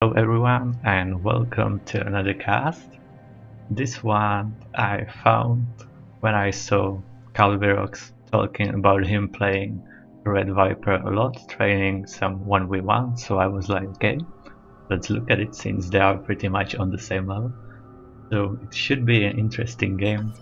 Hello everyone and welcome to another cast. This one I found when I saw Calvirox talking about him playing Red Viper a lot, training some 1v1, so I was like, okay, let's look at it since they are pretty much on the same level. So it should be an interesting game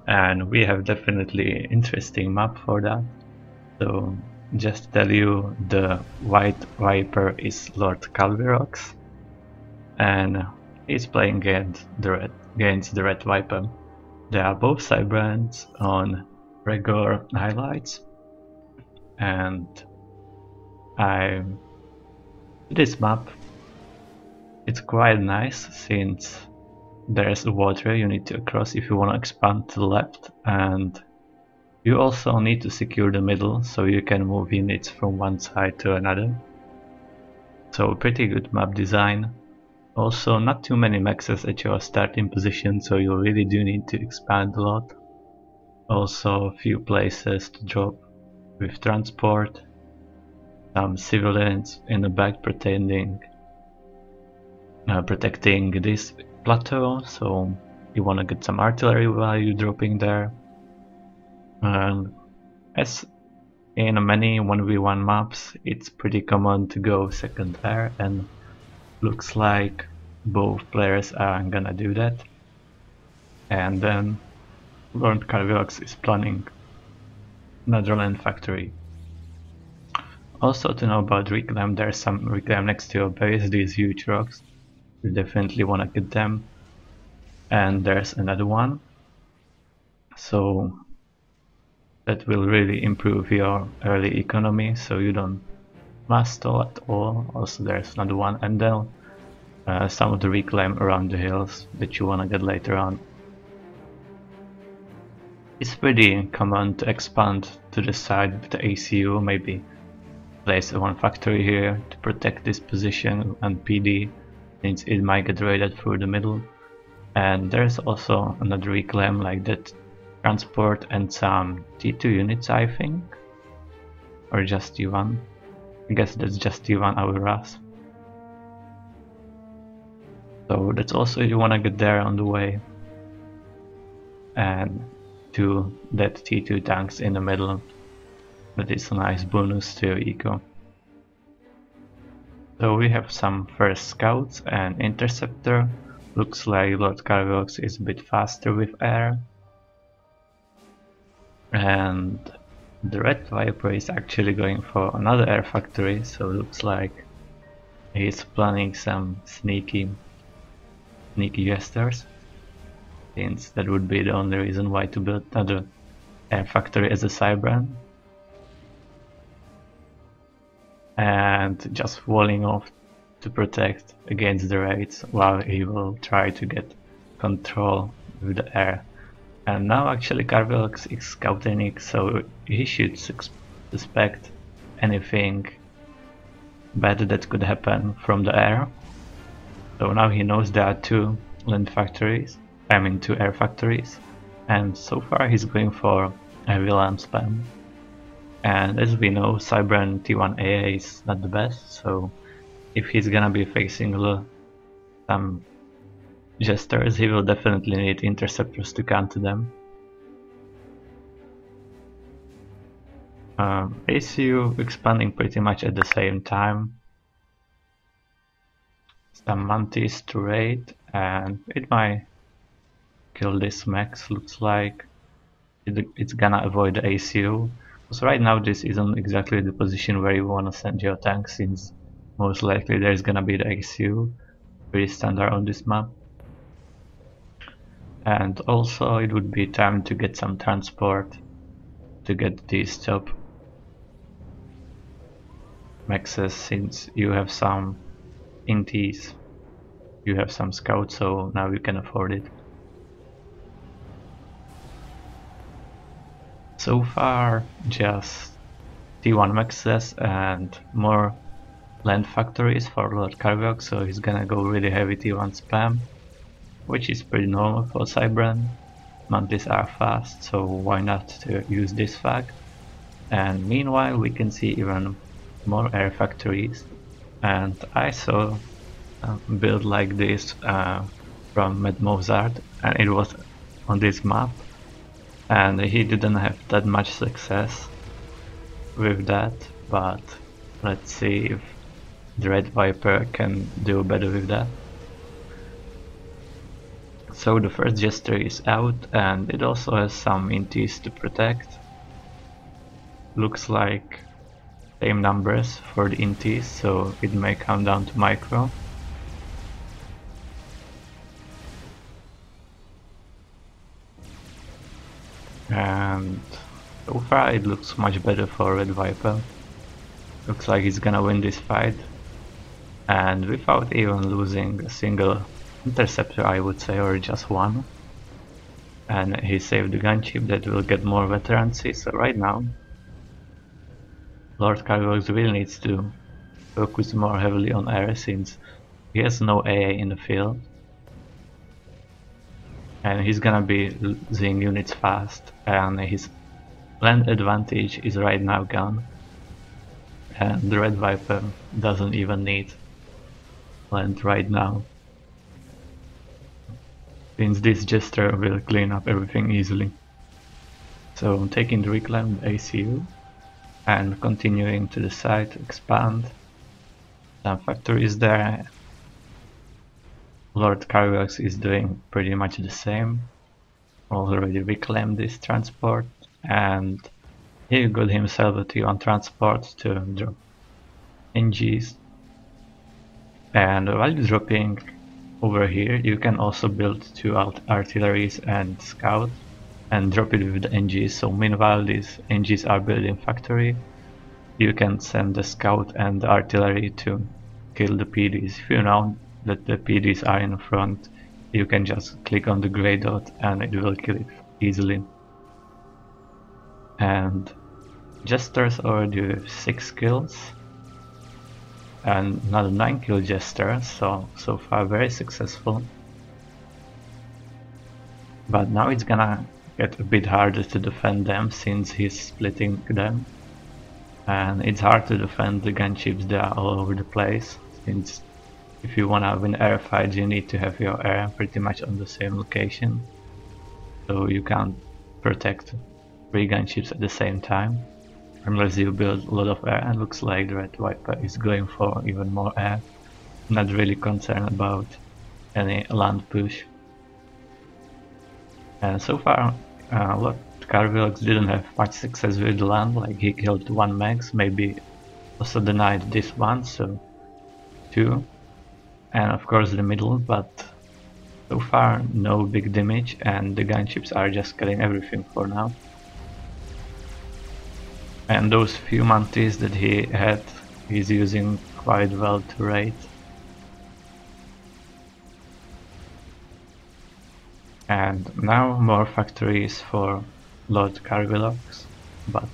and we have definitely interesting map for that. So just to tell you, the White Viper is Lord Calvirox and he's playing against the Red Viper. They are both Cyberans on regular highlights, and I this map it's quite nice since there's water you need to cross if you want to expand to the left, and you also need to secure the middle so you can move units from one side to another. So pretty good map design. Also, not too many maxes at your starting position, so you really do need to expand a lot. Also, a few places to drop with transport, some civilians in the back protecting this plateau, so you want to get some artillery while you're dropping there. And as in many 1v1 maps, it's pretty common to go second air, and looks like both players are gonna do that. And then Lord Calvirox is planning another land factory. Also to know about reclaim, there's some reclaim next to your base, these huge rocks. You definitely wanna get them. And there's another one. So that will really improve your early economy so you don't stall at all. Also there's another one, and then some of the reclaim around the hills that you wanna get later on. It's pretty common to expand to the side of the ACU, maybe place one factory here to protect this position and PD, since it might get raided through the middle. And there's also another reclaim like that, transport and some T2 units, I think, or just T1. I guess that's just T1 Auroras. So that's also, you wanna get there on the way. And to that T2 tanks in the middle. That is a nice bonus to your eco. So we have some first scouts and interceptor. Looks like Lord Calvirox is a bit faster with air. And the Red Viper is actually going for another air factory, so looks like he's planning some sneaky gestures, since that would be the only reason why to build another air factory as a Cyberan. And just walling off to protect against the raids while he will try to get control with the air. And now actually Calvirox is scouting, so he should suspect anything bad that could happen from the air. So now he knows there are two land factories, I mean two air factories, and so far he's going for heavy lamp spam. And as we know, Cyberan T1 AA is not the best, so if he's gonna be facing some jesters, he will definitely need interceptors to counter them. ACU expanding pretty much at the same time. Some mantis to raid, and it might kill this max, looks like. It's gonna avoid the ACU. So right now this isn't exactly the position where you wanna send your tank, since most likely there's gonna be the ACU, pretty standard on this map. And also it would be time to get some transport to get these top maxes, since you have some inties, you have some scouts, so now you can afford it. So far just T1 maxes and more land factories for Lord Calvirox, so he's gonna go really heavy T1 spam, which is pretty normal for Cyberan. Mantis are fast, so why not to use this fact. And meanwhile we can see even more air factories, and I saw build like this from Mad Mozart, and it was on this map, and he didn't have that much success with that, but let's see if the TheRedViper can do better with that. So the first Jester is out, and it also has some inties to protect. Looks like same numbers for the inties, so it may come down to micro. And so far it looks much better for TheRedViper. Looks like he's gonna win this fight, and without even losing a single interceptor, I would say, or just one. And he saved the gunship that will get more veterancy, so right now Lord Cargox really needs to focus more heavily on air since he has no AA in the field. And he's gonna be losing units fast, and his land advantage is right now gone. And the TheRedViper doesn't even need land right now, since this Jester will clean up everything easily. So taking the reclaimed ACU and continuing to the side to expand. Some factories there. Lord Cargox is doing pretty much the same. Already reclaimed this transport, and he got himself a T1 transport to drop NGs. And while dropping over here, you can also build 2 artilleries and scout and drop it with the NGs. So meanwhile these NGs are building factory, you can send the scout and the artillery to kill the PDs. If you know that the PDs are in front, you can just click on the grey dot and it will kill it easily. And Jesters already have 6 kills and another 9 kill Jester, so far very successful. But now it's gonna get a bit harder to defend them since he's splitting them. And it's hard to defend the gunships, they are all over the place, since if you wanna win air fights you need to have your air pretty much on the same location. So you can't protect 3 gunships at the same time, unless you build a lot of air, and looks like the TheRedViper is going for even more air. Not really concerned about any land push. And so far, Lord Cargox didn't have much success with the land, like he killed 1 max, maybe also denied this one, so 2. And of course the middle, but so far no big damage, and the gunships are just killing everything for now. And those few mantis that he had, he's using quite well to raid. And now more factories for Lord Cargox, but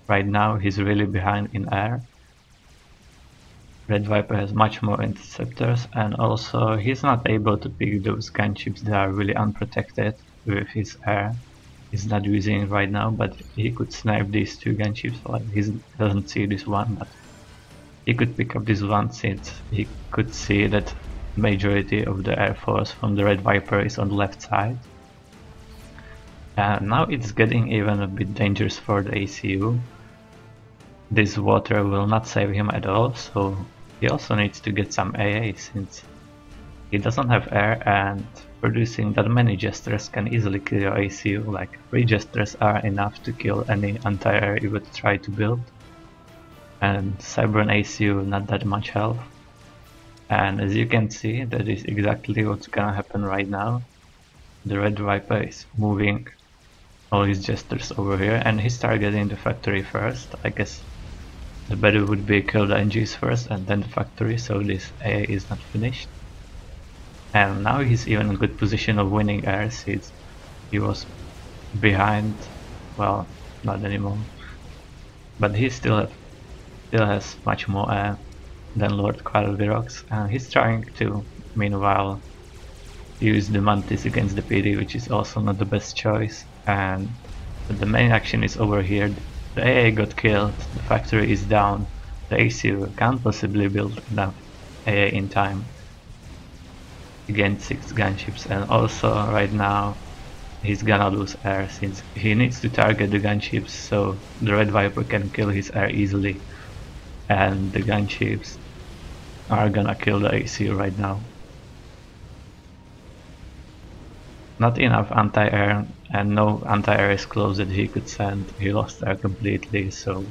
right now he's really behind in air. TheRedViper has much more interceptors, and also he's not able to pick those gunships that are really unprotected with his air. He's not using it right now, but he could snipe these 2 gunships. Like he doesn't see this one, but he could pick up this one since he could see that majority of the air force from the TheRedViper is on the left side. And now it's getting even a bit dangerous for the ACU. This water will not save him at all, so he also needs to get some AA since he doesn't have air, and producing that many Jesters can easily kill your ACU, like 3 Jesters are enough to kill any anti-air you would try to build. And Cyber ACU not that much health. And as you can see, that is exactly what's gonna happen right now. The TheRedViper is moving all his Jesters over here, and he's targeting the factory first. I guess the better would be kill the NGs first and then the factory, so this AA is not finished. And now he's even in a good position of winning air since he was behind, well, not anymore. But he still has much more air than Lord Cargox, and he's trying to, meanwhile, use the Mantis against the PD, which is also not the best choice. And the main action is over here. The AA got killed, the factory is down, the ACU can't possibly build enough AA in time. He gained 6 gunships, and also right now he's gonna lose air since he needs to target the gunships so the Red Viper can kill his air easily, and the gunships are gonna kill the AC right now. Not enough anti-air, and no anti-air is close that he could send. He lost air completely, so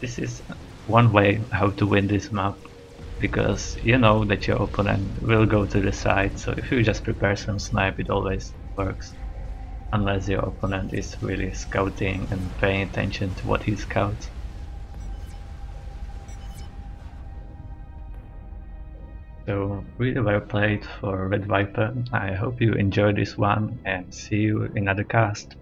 this is one way how to win this map, because you know that your opponent will go to the side, so if you just prepare some snipe it always works. Unless your opponent is really scouting and paying attention to what he scouts. So really well played for Red Viper. I hope you enjoyed this one and see you in another cast.